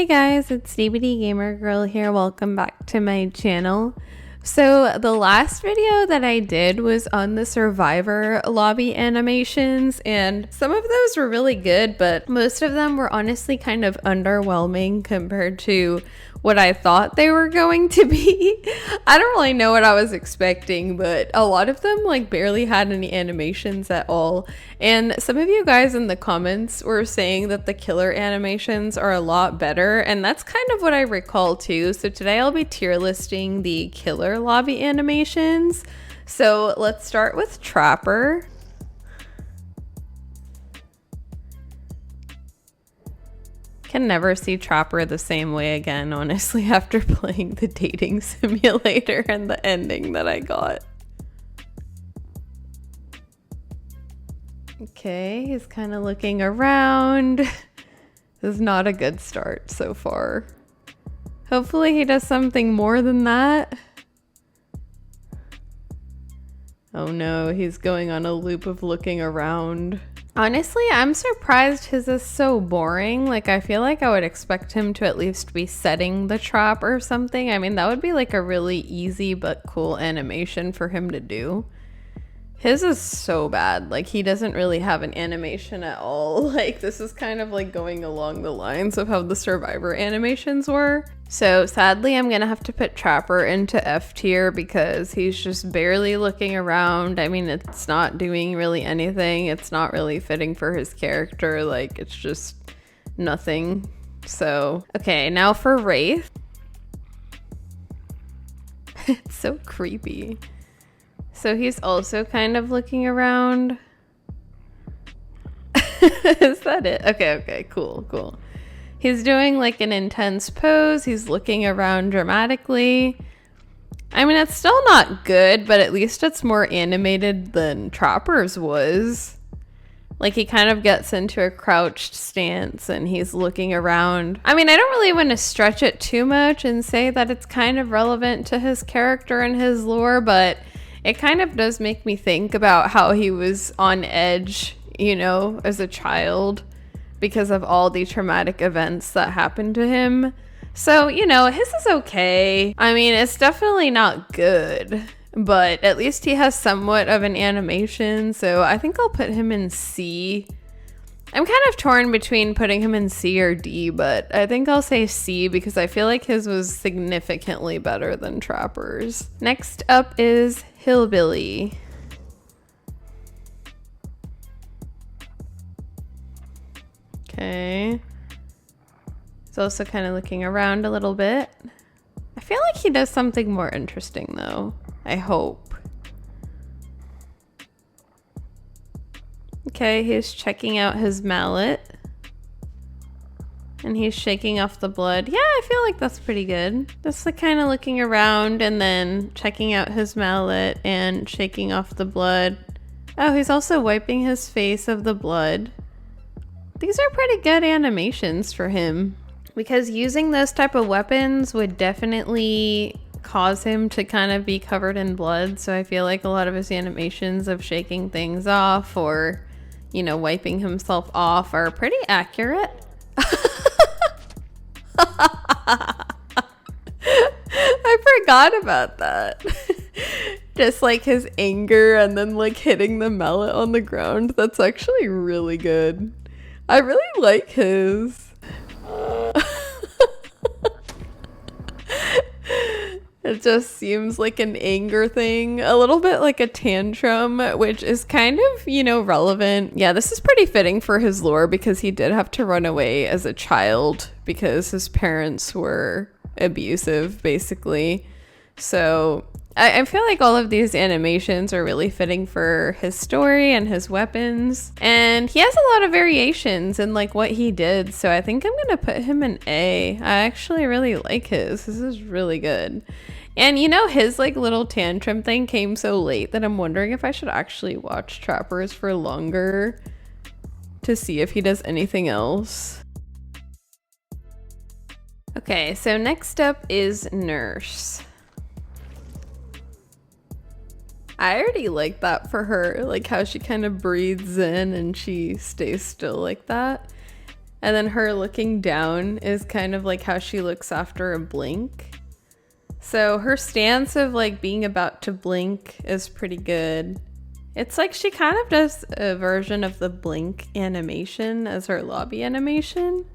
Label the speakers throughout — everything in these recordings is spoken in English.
Speaker 1: Hey guys, it's DBD Gamer Girl here. Welcome back to my channel. So the last video that I did was on the Survivor lobby animations, and some of those were really good, but most of them were honestly kind of underwhelming compared to what I thought they were going to be. I don't really know what I was expecting, but a lot of them like barely had any animations at all. And some of you guys in the comments were saying that the killer animations are a lot better, and that's kind of what I recall too. So today I'll be tier listing the killer lobby animations. So let's start with Trapper. Can never see Trapper the same way again, honestly, after playing the dating simulator and the ending that I got. Okay, he's kind of looking around. This is not a good start so far. Hopefully he does something more than that. Oh no, he's going on a loop of looking around. Honestly, I'm surprised his is so boring. Like, I feel like I would expect him to at least be setting the trap or something. I mean, that would be like a really easy but cool animation for him to do. His is so bad. Like, he doesn't really have an animation at all. Like, this is kind of like going along the lines of how the Survivor animations were. So sadly, I'm gonna have to put Trapper into F tier because he's just barely looking around. I mean, it's not doing really anything. It's not really fitting for his character. Like, it's just nothing. So, okay, now for Wraith. It's so creepy. So he's also kind of looking around. Is that it? Okay, cool. He's doing like an intense pose. He's looking around dramatically. I mean, it's still not good, but at least it's more animated than Trapper's was. Like, he kind of gets into a crouched stance and he's looking around. I mean, I don't really want to stretch it too much and say that it's kind of relevant to his character and his lore, but it kind of does make me think about how he was on edge, you know, as a child because of all the traumatic events that happened to him. So, you know, his is okay. I mean, it's definitely not good, but at least he has somewhat of an animation. So I think I'll put him in C. I'm kind of torn between putting him in C or D, but I think I'll say C because I feel like his was significantly better than Trapper's. Next up is Hillbilly. Okay. He's also kind of looking around a little bit. I feel like he does something more interesting though. I hope. Okay, he's checking out his mallet. And he's shaking off the blood. Yeah, I feel like that's pretty good. Just like kind of looking around and then checking out his mallet and shaking off the blood. Oh, he's also wiping his face of the blood. These are pretty good animations for him. Because using those type of weapons would definitely cause him to kind of be covered in blood. So I feel like a lot of his animations of shaking things off or, you know, wiping himself off are pretty accurate. I forgot about that. Just like his anger and then like hitting the mallet on the ground. That's actually really good. I really like his. It just seems like an anger thing, a little bit like a tantrum, which is kind of, you know, relevant. Yeah, this is pretty fitting for his lore because he did have to run away as a child because his parents were abusive, basically. So I feel like all of these animations are really fitting for his story and his weapons. And he has a lot of variations in like what he did. So I think I'm going to put him in A. I actually really like his. This is really good. And you know, his like little tantrum thing came so late that I'm wondering if I should actually watch Trapper's for longer to see if he does anything else. Okay, so next up is Nurse. I already like that for her, like how she kind of breathes in and she stays still like that. And then her looking down is kind of like how she looks after a blink. So her stance of like being about to blink is pretty good. It's like she kind of does a version of the blink animation as her lobby animation.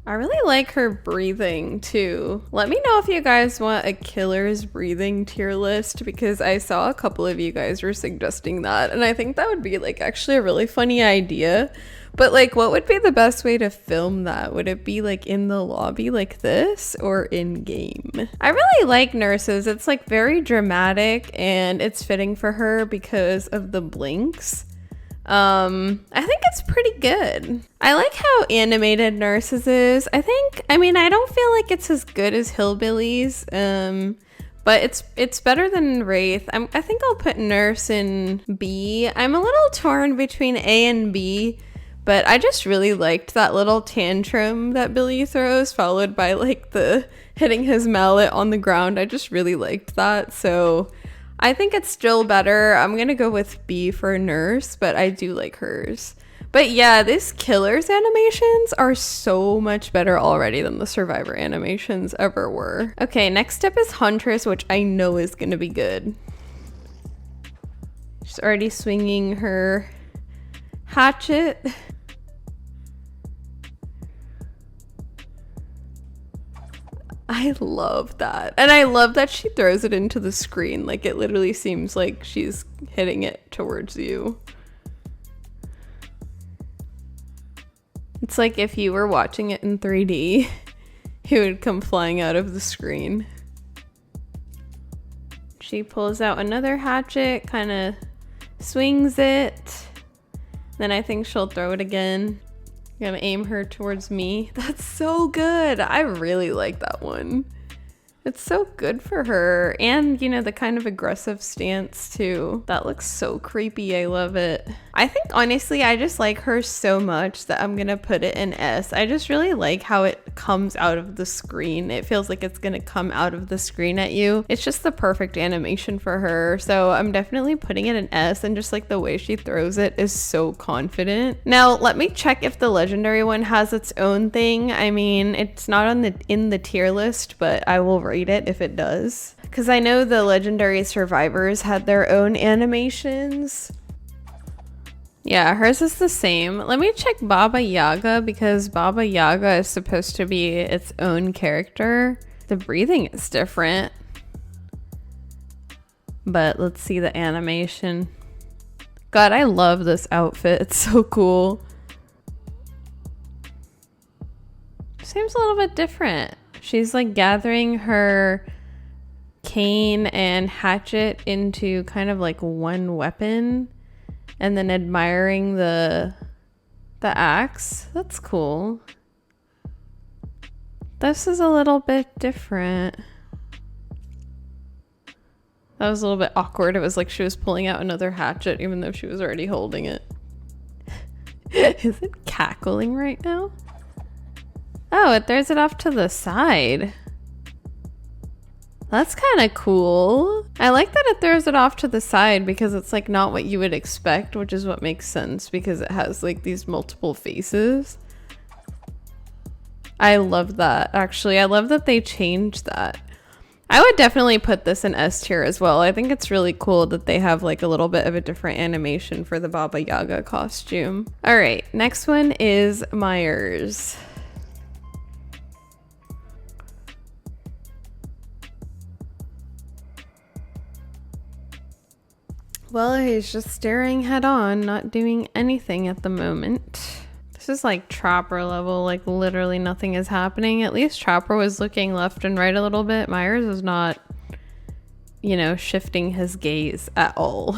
Speaker 1: I really like her breathing too. Let me know if you guys want a killer's breathing tier list, because I saw a couple of you guys were suggesting that, and I think that would be like actually a really funny idea. But like, what would be the best way to film that? Would it be like in the lobby like this, or in game? I really like Nurses. It's like very dramatic and it's fitting for her because of the blinks. I think it's pretty good. I like how animated Nurses is. I don't feel like it's as good as Hillbillies, but it's better than Wraith. I think I'll put Nurse in B. I'm a little torn between A and B, but I just really liked that little tantrum that Billy throws, followed by like the hitting his mallet on the ground. I just really liked that, so I think it's still better. I'm gonna go with B for Nurse, but I do like hers. But yeah, this Killer's animations are so much better already than the Survivor animations ever were. Okay, next up is Huntress, which I know is gonna be good. She's already swinging her hatchet. I love that. And I love that she throws it into the screen. Like, it literally seems like she's hitting it towards you. It's like if you were watching it in 3D, it would come flying out of the screen. She pulls out another hatchet, kind of swings it. Then I think she'll throw it again. I'm gonna aim her towards me. That's so good. I really like that one. It's so good for her. And, you know, the kind of aggressive stance too. That looks so creepy. I love it. I think honestly, I just like her so much that I'm gonna put it in S. I just really like how it comes out of the screen. It feels like it's gonna come out of the screen at you. It's just the perfect animation for her. So I'm definitely putting it in S, and just like the way she throws it is so confident. Now, let me check if the legendary one has its own thing. I mean, it's not on in the tier list, but I will rate it if it does, because I know the legendary survivors had their own animations. Yeah, hers is the same. Let me check Baba Yaga, because Baba Yaga is supposed to be its own character. The breathing is different, but let's see the animation. God, I love this outfit. It's so cool. Seems a little bit different. She's like gathering her cane and hatchet into kind of like one weapon, and then admiring the axe. That's cool. This is a little bit different. That was a little bit awkward. It was like she was pulling out another hatchet even though she was already holding it. Is it cackling right now? Oh, it throws it off to the side. That's kind of cool. I like that it throws it off to the side, because it's like not what you would expect, which is what makes sense because it has like these multiple faces. I love that, actually. I love that they changed that. I would definitely put this in S tier as well. I think it's really cool that they have like a little bit of a different animation for the Baba Yaga costume. All right, next one is Myers. Well, he's just staring head on, not doing anything at the moment. This is like Trapper level, like literally nothing is happening. At least Trapper was looking left and right a little bit. Myers is not, you know, shifting his gaze at all.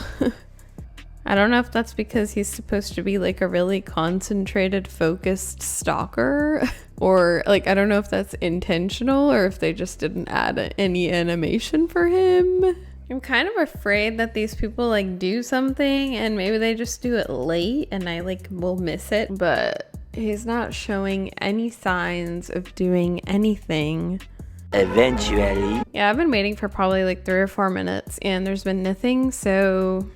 Speaker 1: I don't know if that's because he's supposed to be like a really concentrated, focused stalker, or like, I don't know if that's intentional or if they just didn't add any animation for him. I'm kind of afraid that these people like do something and maybe they just do it late and I like will miss it, but he's not showing any signs of doing anything.
Speaker 2: Eventually.
Speaker 1: Yeah, I've been waiting for probably like 3 or 4 minutes and there's been nothing, so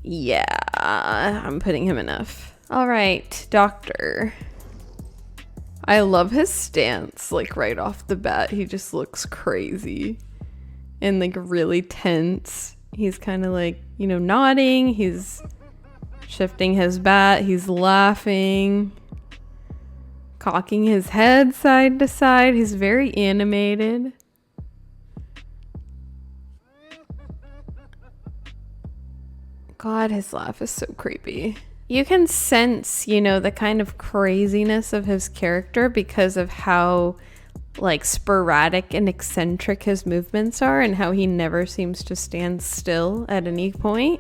Speaker 1: Yeah, I'm putting him in F. All right, Doctor. I love his stance, like right off the bat. He just looks crazy and like really tense. He's kind of like, you know, nodding. He's shifting his bat. He's laughing, cocking his head side to side. He's very animated. God, his laugh is so creepy. You can sense, you know, the kind of craziness of his character because of how like sporadic and eccentric his movements are and how he never seems to stand still at any point.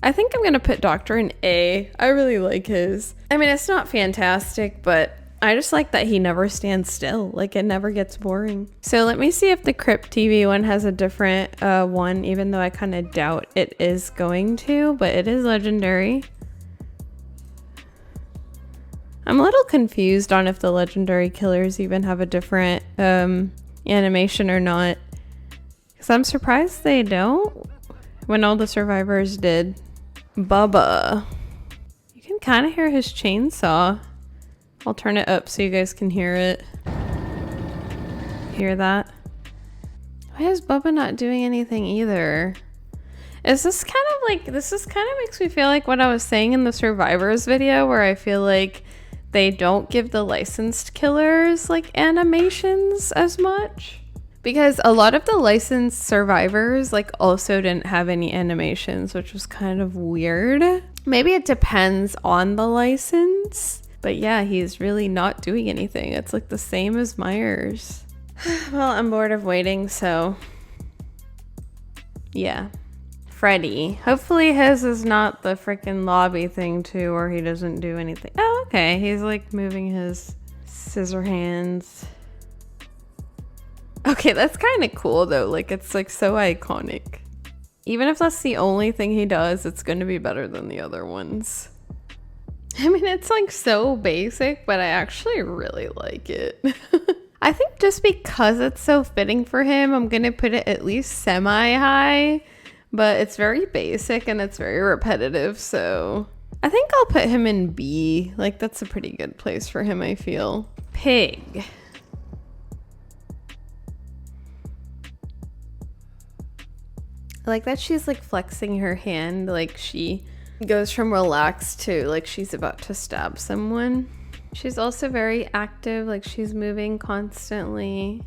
Speaker 1: I think I'm gonna put Doctor in A. I really like his. I mean, it's not fantastic, but I just like that he never stands still. Like, it never gets boring. So let me see if the Crypt TV one has a different one, even though I kind of doubt it is going to, but it is legendary. I'm a little confused on if the legendary killers even have a different animation or not. Because I'm surprised they don't, when all the survivors did. Bubba. You can kind of hear his chainsaw. I'll turn it up so you guys can hear it. Hear that? Why is Bubba not doing anything either? Is this kind of like, this is kind of makes me feel like what I was saying in the survivors video, where I feel like they don't give the licensed killers like animations as much, because a lot of the licensed survivors like also didn't have any animations, which was kind of weird. Maybe it depends on the license, but yeah, he's really not doing anything. It's like the same as Myers. Well, I'm bored of waiting, so yeah. Freddy. Hopefully his is not the freaking lobby thing too, or he doesn't do anything. Oh, okay. He's like moving his scissor hands. Okay, that's kind of cool though. Like, it's like so iconic. Even if that's the only thing he does, it's going to be better than the other ones. I mean, it's like so basic, but I actually really like it. I think just because it's so fitting for him, I'm going to put it at least semi-high. But it's very basic and it's very repetitive, so I think I'll put him in B. Like, that's a pretty good place for him, I feel. Pig. I like that she's like flexing her hand, like she goes from relaxed to like she's about to stab someone. She's also very active, like she's moving constantly.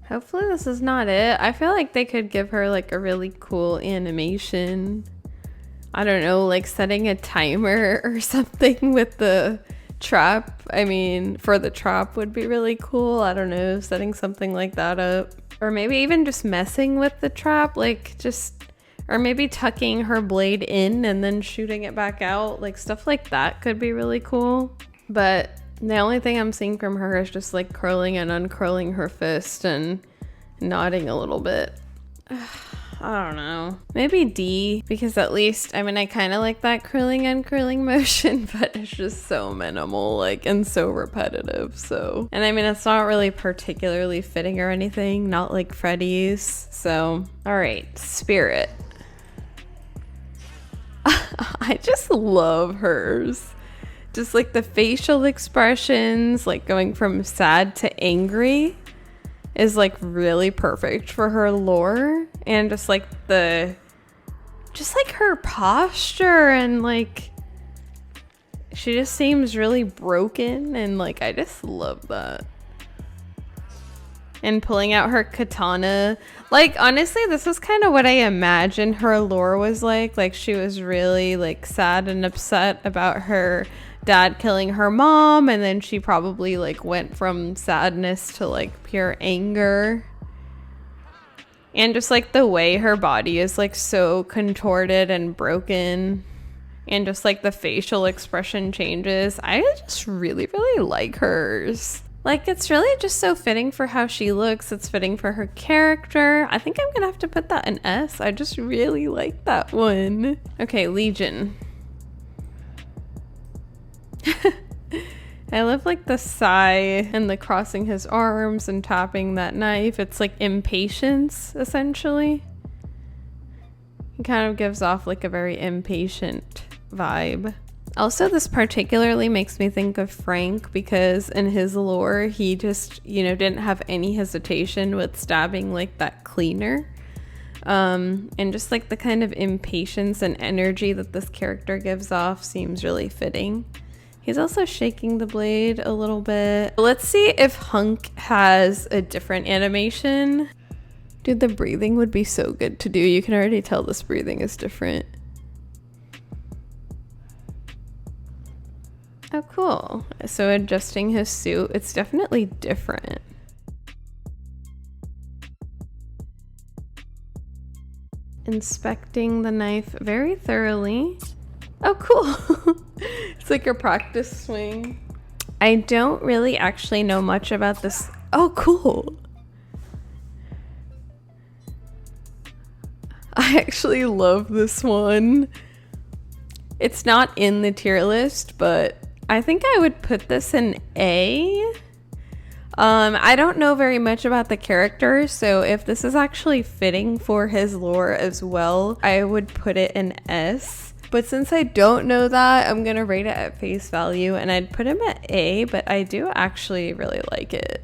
Speaker 1: Hopefully this is not it. I feel like they could give her like a really cool animation. I don't know, like setting a timer or something with the trap. I mean, for the trap would be really cool. I don't know, setting something like that up. Or maybe even just messing with the trap, like just, or maybe tucking her blade in and then shooting it back out. Like stuff like that could be really cool. But the only thing I'm seeing from her is just like curling and uncurling her fist and nodding a little bit. I don't know. Maybe D, because at least, I mean, I kind of like that curling uncurling motion, but it's just so minimal, like, and so repetitive, so. And I mean, it's not really particularly fitting or anything, not like Freddy's, so. All right, Spirit. I just love hers. Just like the facial expressions, like going from sad to angry is like really perfect for her lore. And just like her posture, and like she just seems really broken, and like I just love that. And pulling out her katana, like honestly this is kind of what I imagined her lore was like she was really like sad and upset about her dad killing her mom, and then she probably like went from sadness to like pure anger. And just like the way her body is like so contorted and broken, and just like the facial expression changes, I just really like hers. Like, it's really just so fitting for how she looks. It's fitting for her character. I think I'm gonna have to put that in S. I just really like that one. Okay, Legion. I love like the sigh and the crossing his arms and tapping that knife. It's like impatience, essentially. He kind of gives off like a very impatient vibe. Also, this particularly makes me think of Frank because in his lore, he just, didn't have any hesitation with stabbing like that cleaner. And just like the kind of impatience and energy that this character gives off seems really fitting. He's also shaking the blade a little bit. Let's see if Hunk has a different animation. Dude, the breathing would be so good to do. You can already tell this breathing is different. Oh, cool. So adjusting his suit, it's definitely different. Inspecting the knife very thoroughly. Oh, cool. It's like a practice swing. I don't really actually know much about this. Oh, cool. I actually love this one. It's not in the tier list, but I think I would put this in A. I don't know very much about the character, so if this is actually fitting for his lore as well, I would put it in S. But since I don't know that, I'm gonna rate it at face value, and I'd put him at A, but I do actually really like it.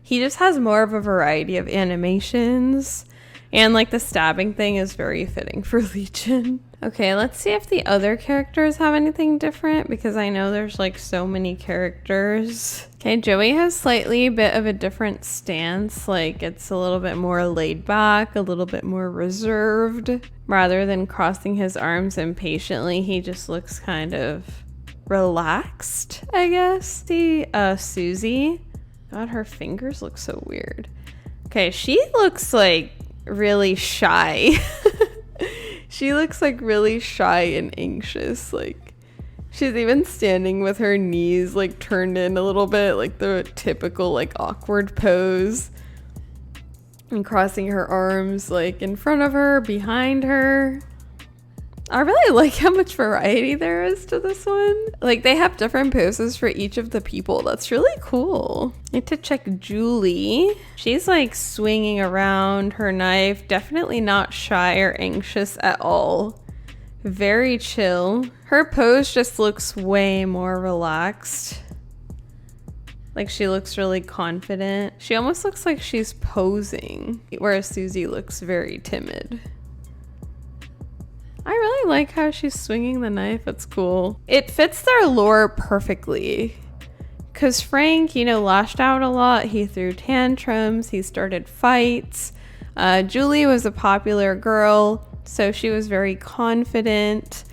Speaker 1: He just has more of a variety of animations, and like the stabbing thing is very fitting for Legion. Okay, let's see if the other characters have anything different, because I know there's like so many characters. Okay, Joey has slightly bit of a different stance, like it's a little bit more laid back, a little bit more reserved. Rather than crossing his arms impatiently, he just looks kind of relaxed, I guess. See, Susie. God, her fingers look so weird. Okay, she looks like really shy. She looks like really shy and anxious. Like she's even standing with her knees like turned in a little bit, like the typical like awkward pose, and crossing her arms like in front of her, behind her. I really like how much variety there is to this one. Like they have different poses for each of the people. That's really cool. I need to check Julie. She's like swinging around her knife. Definitely not shy or anxious at all. Very chill. Her pose just looks way more relaxed. Like she looks really confident. She almost looks like she's posing, whereas Susie looks very timid. I really like how she's swinging the knife. It's cool. It fits their lore perfectly. Because Frank, lashed out a lot. He threw tantrums. He started fights. Julie was a popular girl, so she was very confident.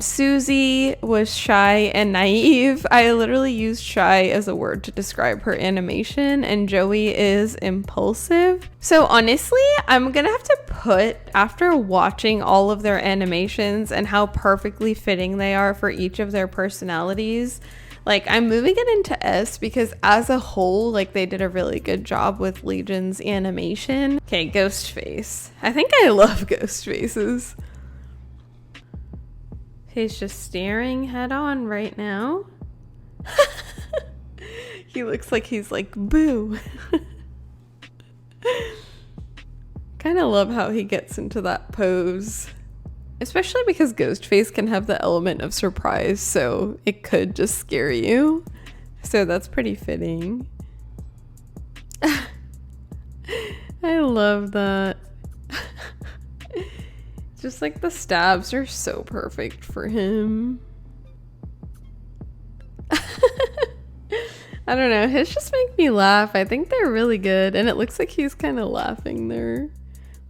Speaker 1: Susie was shy and naive. I literally used shy as a word to describe her animation, and Joey is impulsive. So honestly, I'm gonna have to put, after watching all of their animations and how perfectly fitting they are for each of their personalities, like I'm moving it into S because as a whole, like they did a really good job with Legion's animation. Okay, Ghostface. I think I love ghost faces. He's just staring head on right now. He looks like he's like, boo. Kind of love how he gets into that pose. Especially because Ghostface can have the element of surprise, so it could just scare you. So that's pretty fitting. I love that. Just like the stabs are so perfect for him. I don't know, his just make me laugh. I think they're really good, and it looks like he's kind of laughing there.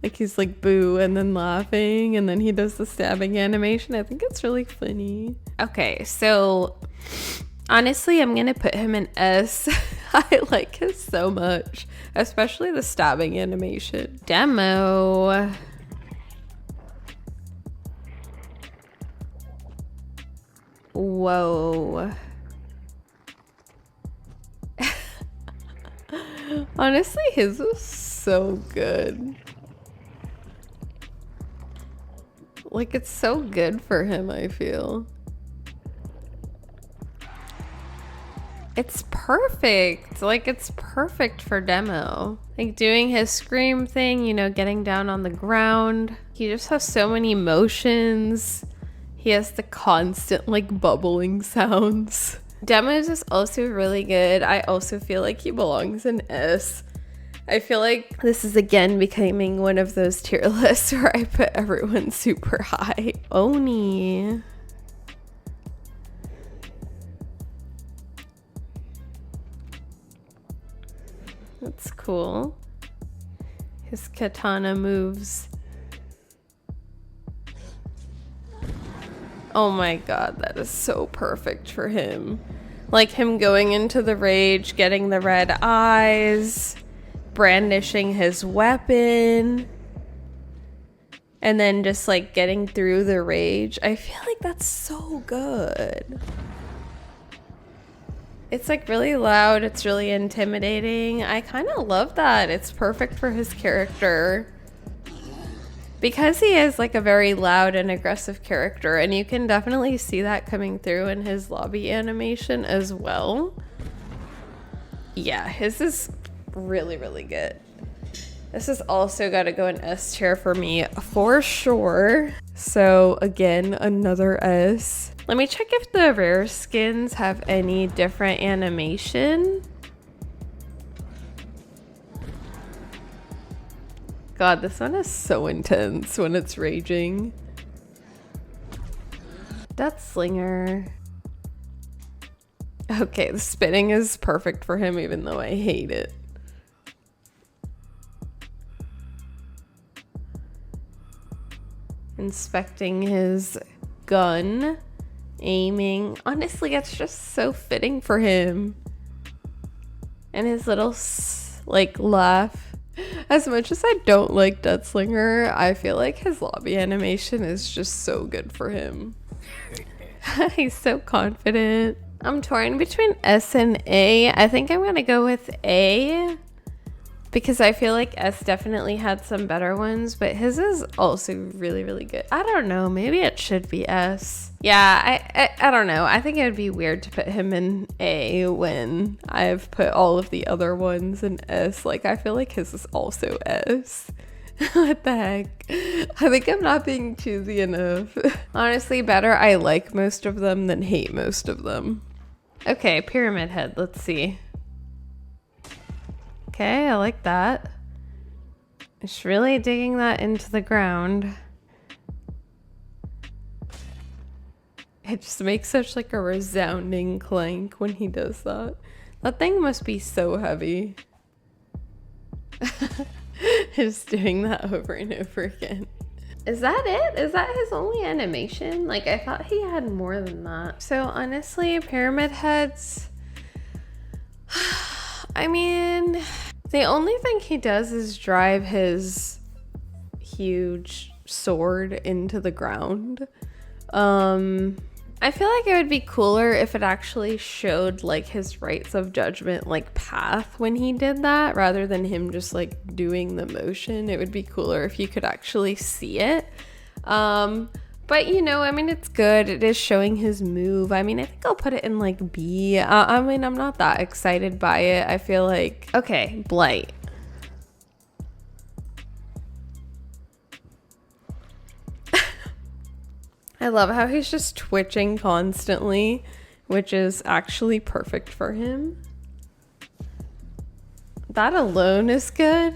Speaker 1: Like he's like boo and then laughing, and then he does the stabbing animation. I think it's really funny. Okay, so honestly, I'm gonna put him in S. I like his so much, especially the stabbing animation. Demo. Whoa. Honestly, his was so good. Like, it's so good for him, I feel. It's perfect. Like, it's perfect for demo. Like, doing his scream thing, you know, getting down on the ground. He just has so many motions. He has the constant, like, bubbling sounds. Demos is also really good. I also feel like he belongs in S. I feel like this is again becoming one of those tier lists where I put everyone super high. Oni. That's cool. His katana moves. Oh my god, that is so perfect for him. Like him going into the rage, getting the red eyes, brandishing his weapon, and then just like getting through the rage. I feel like that's so good. It's like really loud. It's really intimidating. I kind of love that. It's perfect for his character. Because he is like a very loud and aggressive character, and you can definitely see that coming through in his lobby animation as well. Yeah, his is really, really good. This has also got to go in S tier for me for sure. So again, another S. Let me check if the rare skins have any different animation. God, this one is so intense when it's raging. Death Slinger. Okay, the spinning is perfect for him even though I hate it. Inspecting his gun. Aiming. Honestly, it's just so fitting for him. And his little like laugh. As much as I don't like Deathslinger, I feel like his lobby animation is just so good for him. He's so confident. I'm torn between S and A. I think I'm gonna go with A because I feel like S definitely had some better ones, but his is also really, really good. I don't know. Maybe it should be S. Yeah, I don't know. I think it would be weird to put him in A when I've put all of the other ones in S. Like, I feel like his is also S. What the heck? I think I'm not being choosy enough. Honestly, better I like most of them than hate most of them. Okay, Pyramid Head. Let's see. Okay, I like that. Just really digging that into the ground. It just makes such like a resounding clank when he does that. That thing must be so heavy. Just doing that over and over again. Is that it? Is that his only animation? Like, I thought he had more than that. So honestly, Pyramid Heads, I mean, the only thing he does is drive his huge sword into the ground. I feel like it would be cooler if it actually showed like his rights of judgment like path when he did that rather than him just like doing the motion. It would be cooler if you could actually see it. But you know, I mean, it's good. It is showing his move. I mean, I think I'll put it in like B. I mean, I'm not that excited by it. I feel like, okay, Blight. I love how he's just twitching constantly, which is actually perfect for him. That alone is good.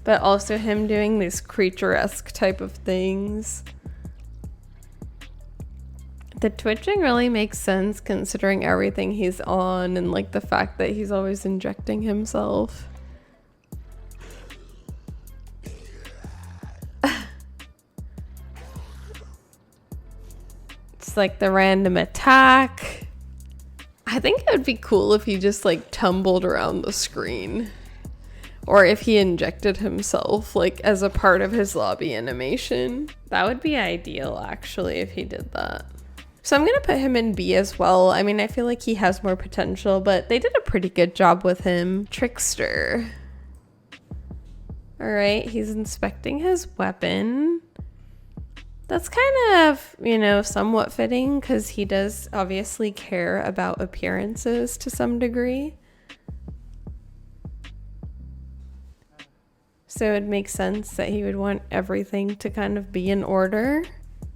Speaker 1: But also him doing these creature-esque type of things. The twitching really makes sense considering everything he's on and like the fact that he's always injecting himself. It's like the random attack. I think it would be cool if he just like tumbled around the screen. Or if he injected himself like as a part of his lobby animation. That would be ideal actually if he did that. So I'm gonna put him in B as well. I mean, I feel like he has more potential, but they did a pretty good job with him. Trickster. All right, he's inspecting his weapon. That's kind of, you know, somewhat fitting because he does obviously care about appearances to some degree. So it makes sense that he would want everything to kind of be in order.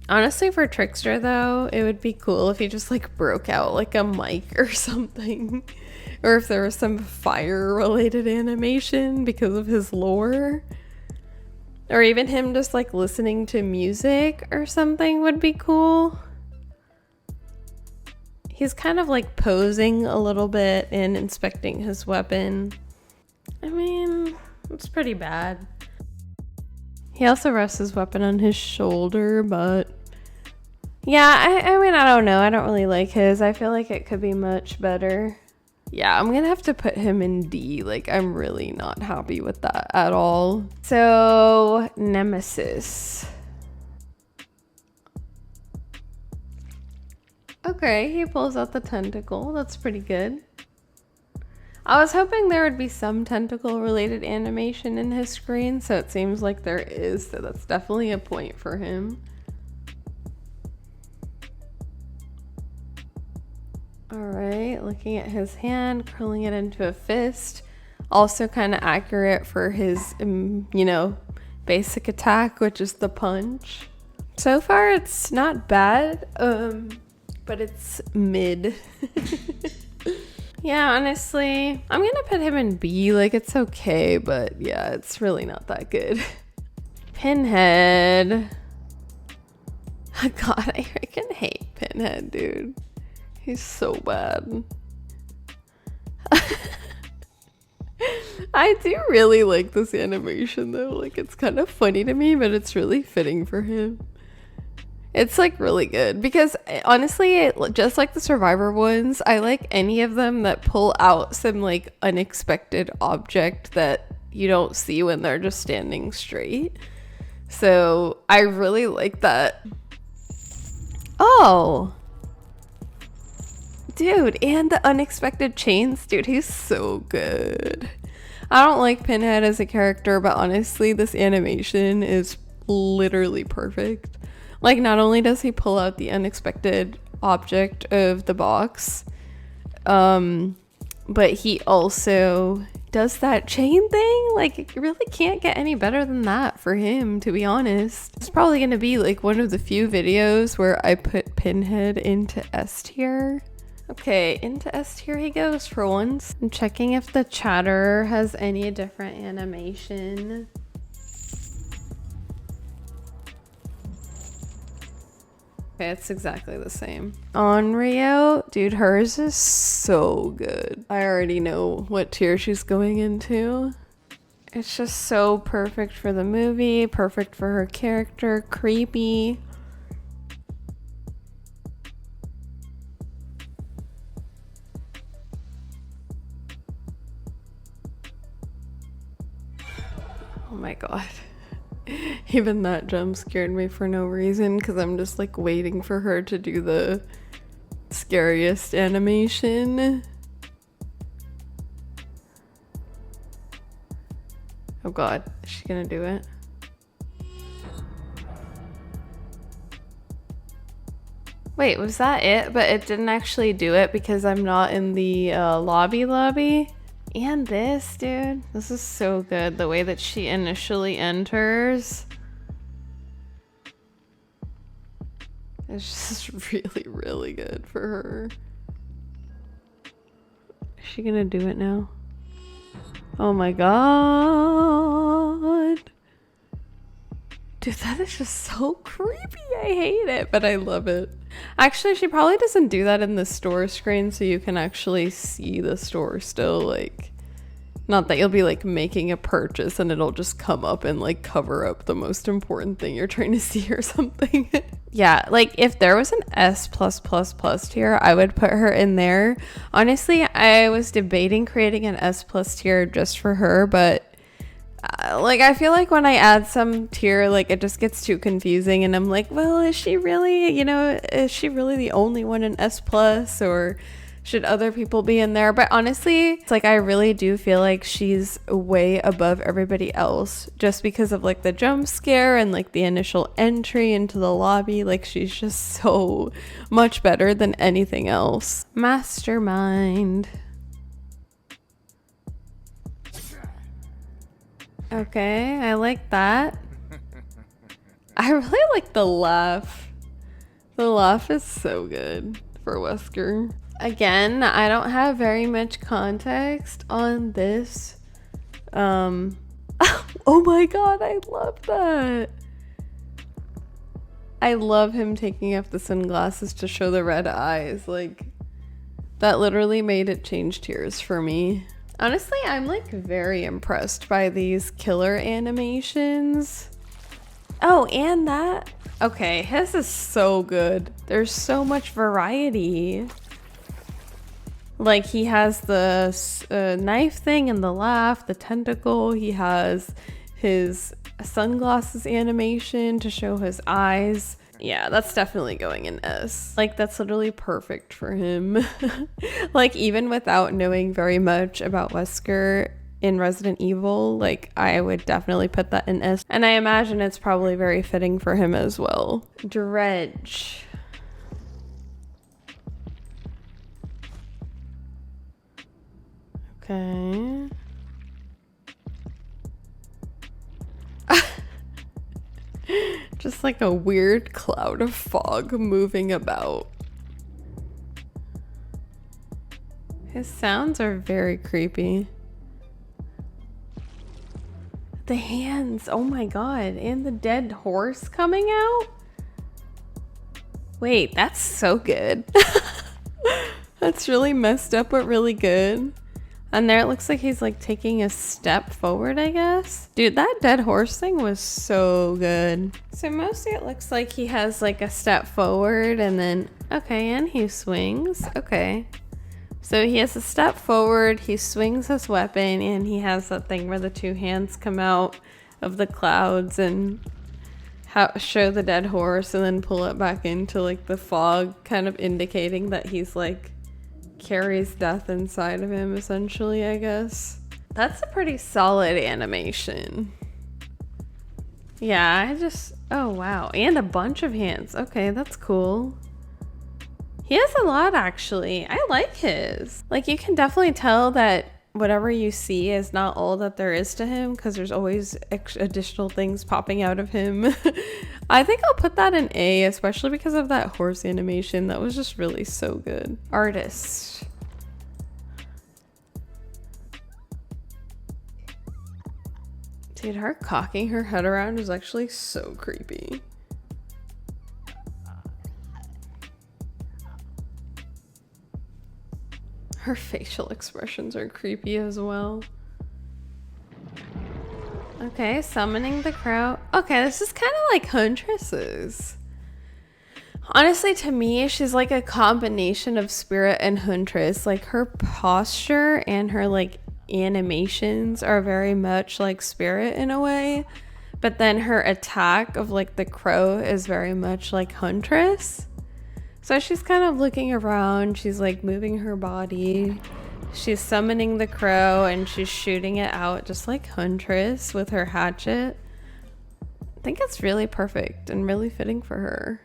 Speaker 1: Honestly, for Trickster, though, it would be cool if he just, like, broke out, like, a mic or something. Or if there was some fire-related animation because of his lore. Or even him just, like, listening to music or something would be cool. He's kind of, like, posing a little bit and inspecting his weapon. I mean, it's pretty bad. He also rests his weapon on his shoulder, but yeah, I mean, I don't know. I don't really like his. I feel like it could be much better. Yeah, I'm gonna have to put him in D. Like, I'm really not happy with that at all. So, Nemesis. Okay, he pulls out the tentacle. That's pretty good. I was hoping there would be some tentacle related animation in his screen, so it seems like there is, so that's definitely a point for him. Alright, looking at his hand, curling it into a fist. Also kind of accurate for his, you know, basic attack, which is the punch. So far, it's not bad, but it's mid. Yeah, honestly, I'm gonna put him in B. Like, it's okay, but yeah, it's really not that good. Pinhead. God, I freaking hate Pinhead, dude. He's so bad. I do really like this animation, though. Like, it's kind of funny to me, but it's really fitting for him. It's, like, really good because, honestly, just like the Survivor ones, I like any of them that pull out some, like, unexpected object that you don't see when they're just standing straight. So, I really like that. Oh! Dude, and the unexpected chains. Dude, he's so good. I don't like Pinhead as a character, but honestly, this animation is literally perfect. Like, not only does he pull out the unexpected object of the box, but he also does that chain thing. Like, it really can't get any better than that for him, to be honest. It's probably going to be, like, one of the few videos where I put Pinhead into S tier. Okay, into S tier he goes for once. I'm checking if the chatter has any different animation. Okay, it's exactly the same. Onryo, dude, hers is so good. I already know what tier she's going into. It's just so perfect for the movie, perfect for her character, creepy. Oh my god. Even that jump scared me for no reason because I'm just like waiting for her to do the scariest animation. Oh god, is she gonna do it? Wait, was that it? But it didn't actually do it because I'm not in the lobby. And this, dude, this is so good. The way that she initially enters. It's just really, really good for her. Is she gonna do it now? Oh my god. Dude, that is just so creepy. I hate it, but I love it. Actually, she probably doesn't do that in the store screen, so you can actually see the store still, like, not that you'll be like making a purchase and it'll just come up and like cover up the most important thing you're trying to see or something. Yeah, like if there was an S+++ tier, I would put her in there. Honestly, I was debating creating an S+ tier just for her, but like I feel like when I add some tier, like it just gets too confusing and I'm like, well, is she really, you know, is she really the only one in S+, or Should other people be in there? But honestly, it's like I really do feel like she's way above everybody else just because of like the jump scare and like the initial entry into the lobby. Like she's just so much better than anything else. Mastermind. Okay, I like that. I really like the laugh. The laugh is so good for Wesker. Again, I don't have very much context on this. Oh my god, I love that. I love him taking off the sunglasses to show the red eyes. Like, that literally made it change tears for me. Honestly, I'm like very impressed by these killer animations. Oh, and that. Okay, his is so good. There's so much variety. Like he has the knife thing and the laugh, the tentacle. He has his sunglasses animation to show his eyes. Yeah, that's definitely going in S. Like that's literally perfect for him. Like even without knowing very much about Wesker in Resident Evil, like I would definitely put that in S. And I imagine it's probably very fitting for him as well. Dredge. Okay. Just like a weird cloud of fog moving about. His sounds are very creepy. The hands, oh my god, and the dead horse coming out? Wait, that's so good. That's really messed up but really good. And there it looks like he's like taking a step forward, I guess. Dude, that dead horse thing was so good. So mostly it looks like he has like a step forward and then, okay, and he swings. Okay. So he has a step forward, he swings his weapon, and he has that thing where the two hands come out of the clouds and show the dead horse and then pull it back into like the fog, kind of indicating that he's like carries death inside of him essentially, I guess. That's a pretty solid animation. Yeah, oh wow, and a bunch of hands. Okay, that's cool. He has a lot actually. I like his. Like you can definitely tell that whatever you see is not all that there is to him because there's always additional things popping out of him. I think I'll put that in A, especially because of that horse animation. That was just really so good. Artist. Dude, her cocking her head around is actually so creepy. Her facial expressions are creepy as well. Okay, summoning the crowd. Okay, this is kind of like Huntress's. Honestly, to me, she's like a combination of Spirit and Huntress. Like her posture and her like animations are very much like Spirit in a way. But then her attack of like the crow is very much like Huntress. So she's kind of looking around, she's like moving her body, she's summoning the crow and she's shooting it out just like Huntress with her hatchet. I think it's really perfect and really fitting for her.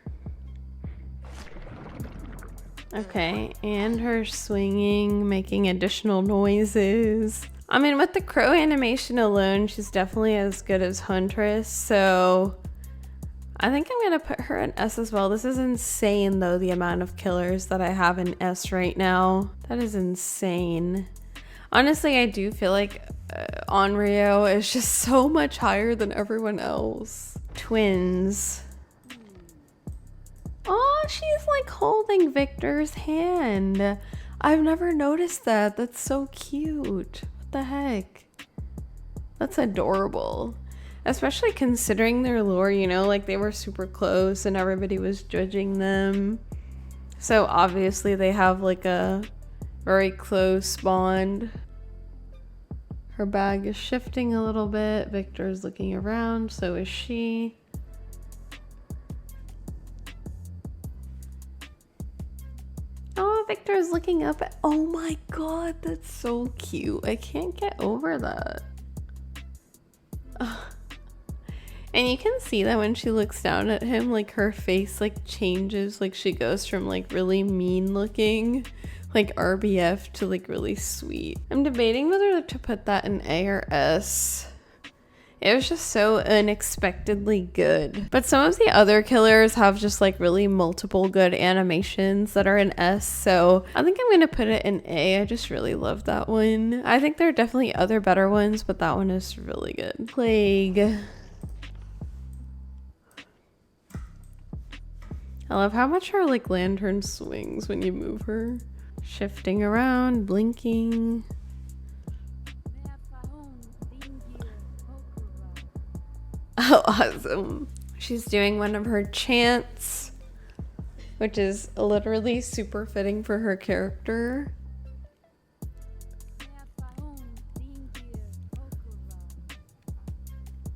Speaker 1: Okay, and her swinging, making additional noises. I mean, with the crow animation alone, she's definitely as good as Huntress, so I think I'm gonna put her in S as well. This is insane though, the amount of killers that I have in S right now. That is insane. Honestly, I do feel like Onryo is just so much higher than everyone else. Twins. Oh, she's like holding Victor's hand. I've never noticed that. That's so cute. What the heck? That's adorable. Especially considering their lore, you know, like they were super close and everybody was judging them. So obviously they have like a very close bond. Her bag is shifting a little bit. Victor's looking around, so is she. Oh, Victor character is looking up at, oh my god, that's so cute. I can't get over that. Ugh. And you can see that when she looks down at him, like her face like changes, like she goes from like really mean looking, like RBF, to like really sweet. I'm debating whether to put that in A or S. It was just so unexpectedly good. But some of the other killers have just like really multiple good animations that are in S. So I think I'm gonna put it in A. I just really love that one. I think there are definitely other better ones, but that one is really good. Plague. I love how much her like lantern swings when you move her. Shifting around, blinking. Oh, awesome. She's doing one of her chants, which is literally super fitting for her character.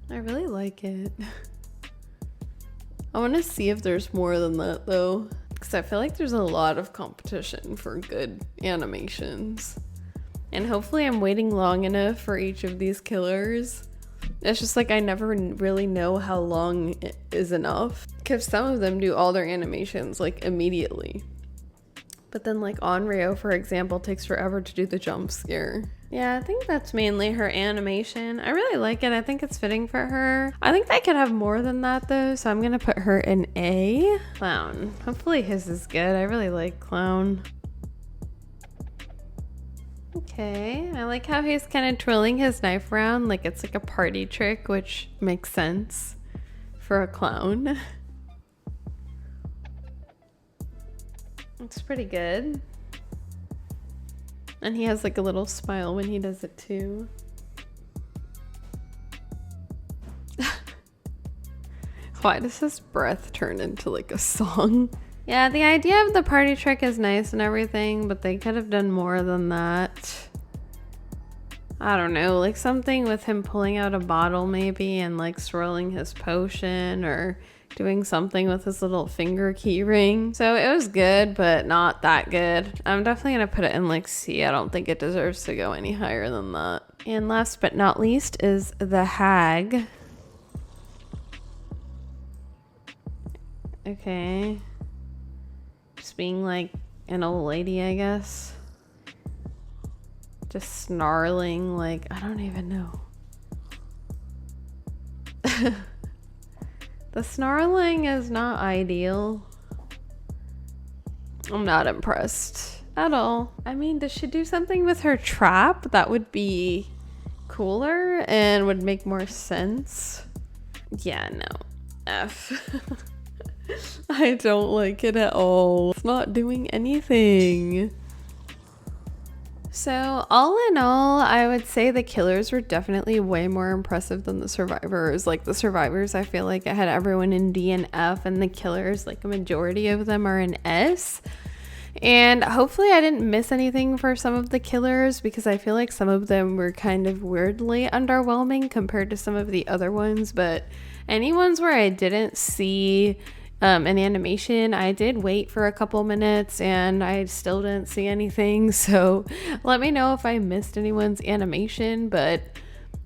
Speaker 1: I really like it. I want to see if there's more than that though, because I feel like there's a lot of competition for good animations. And hopefully I'm waiting long enough for each of these killers. It's just like I never really know how long is enough, because some of them do all their animations like immediately, but then like Onryo, for example, takes forever to do the jump scare. Yeah, I think that's mainly her animation. I really like it. I think it's fitting for her. I think they could have more than that though, so I'm gonna put her in A. Clown. Hopefully his is good. I really like Clown. Okay, I like how he's kind of twirling his knife around like it's like a party trick, which makes sense for a clown. It's pretty good. And he has like a little smile when he does it too. Why does his breath turn into like a song? Yeah, the idea of the party trick is nice and everything, but they could have done more than that. I don't know, like something with him pulling out a bottle maybe and like swirling his potion, or doing something with his little finger key ring. So it was good, but not that good. I'm definitely gonna put it in like C. I don't think it deserves to go any higher than that. And last but not least is the Hag. Okay. Just being like an old lady, I guess. Just snarling like, I don't even know. The snarling is not ideal. I'm not impressed at all. I mean, does she do something with her trap that would be cooler and would make more sense? Yeah, no. F. I don't like it at all. It's not doing anything. So all in all, I would say the killers were definitely way more impressive than the survivors. Like the survivors, I feel like it had everyone in D and F, and the killers, like a majority of them are in S. And hopefully I didn't miss anything for some of the killers, because I feel like some of them were kind of weirdly underwhelming compared to some of the other ones. But any ones where I didn't see an animation, I did wait for a couple minutes and I still didn't see anything. So let me know if I missed anyone's animation, but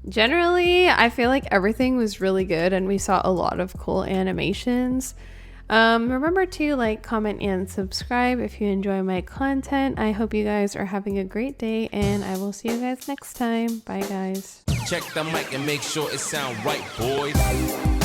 Speaker 1: generally I feel like everything was really good and we saw a lot of cool animations. Remember to like, comment, and subscribe if you enjoy my content. I hope you guys are having a great day, and I will see you guys next time. Bye guys.
Speaker 3: Check the mic and make sure it sound right, boys.